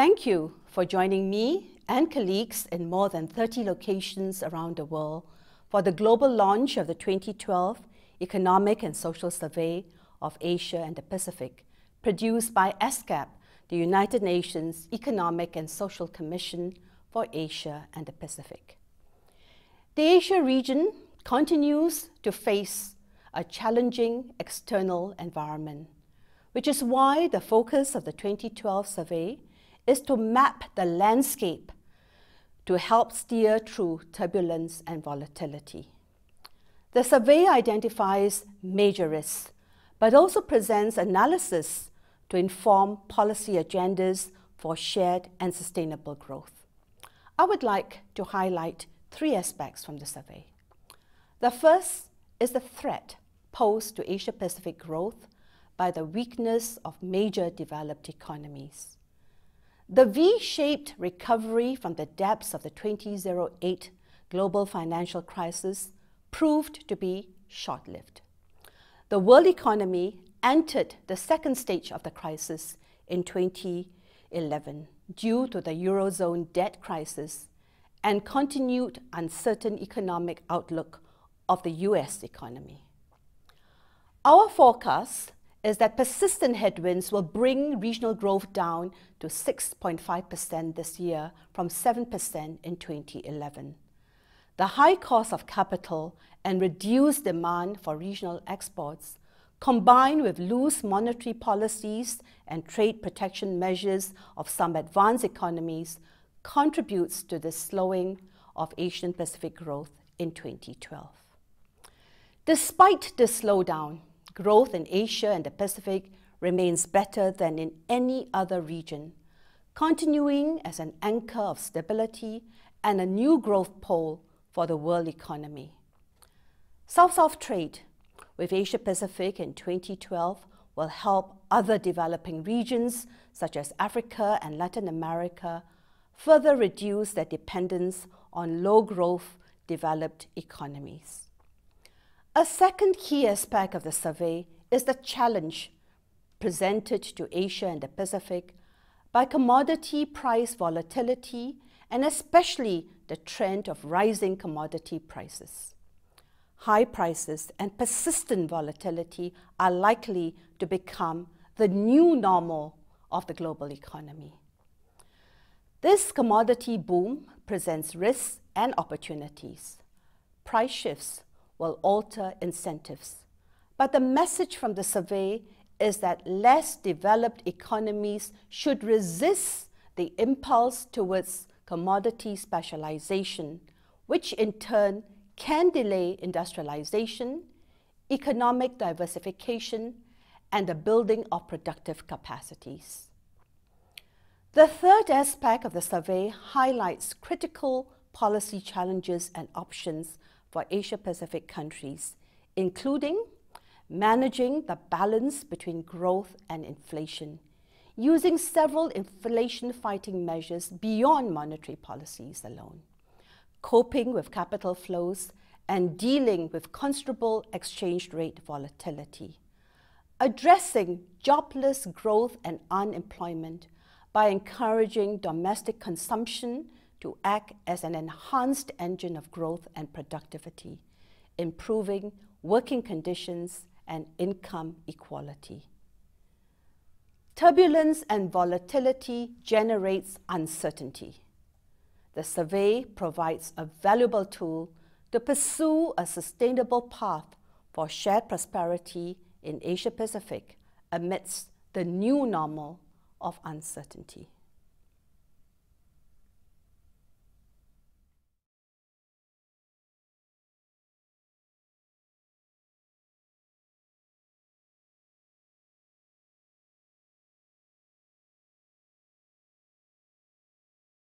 Thank you for joining me and colleagues in more than 30 locations around the world for the global launch of the 2012 Economic and Social Survey of Asia and the Pacific, produced by ESCAP, the United Nations Economic and Social Commission for Asia and the Pacific. The Asia region continues to face a challenging external environment, which is why the focus of the 2012 survey is to map the landscape to help steer through turbulence and volatility. The survey identifies major risks, but also presents analysis to inform policy agendas for shared and sustainable growth. I would like to highlight three aspects from the survey. The first is the threat posed to Asia-Pacific growth by the weakness of major developed economies. The V-shaped recovery from the depths of the 2008 global financial crisis proved to be short-lived. The world economy entered the second stage of the crisis in 2011 due to the Eurozone debt crisis and continued uncertain economic outlook of the US economy. Our forecast is that persistent headwinds will bring regional growth down to 6.5% this year from 7% in 2011. The high cost of capital and reduced demand for regional exports, combined with loose monetary policies and trade protection measures of some advanced economies, contributes to the slowing of Asian Pacific growth in 2012. Despite this slowdown, growth in Asia and the Pacific remains better than in any other region, continuing as an anchor of stability and a new growth pole for the world economy. South-South trade with Asia-Pacific in 2012 will help other developing regions such as Africa and Latin America further reduce their dependence on low-growth developed economies. A second key aspect of the survey is the challenge presented to Asia and the Pacific by commodity price volatility and especially the trend of rising commodity prices. High prices and persistent volatility are likely to become the new normal of the global economy. This commodity boom presents risks and opportunities. Price shifts will alter incentives. But the message from the survey is that less developed economies should resist the impulse towards commodity specialization, which in turn can delay industrialization, economic diversification, and the building of productive capacities. The third aspect of the survey highlights critical policy challenges and options for Asia-Pacific countries, including managing the balance between growth and inflation, using several inflation-fighting measures beyond monetary policies alone, coping with capital flows, and dealing with considerable exchange rate volatility, addressing jobless growth and unemployment by encouraging domestic consumption to act as an enhanced engine of growth and productivity, improving working conditions and income equality. Turbulence and volatility generates uncertainty. The survey provides a valuable tool to pursue a sustainable path for shared prosperity in Asia-Pacific amidst the new normal of uncertainty.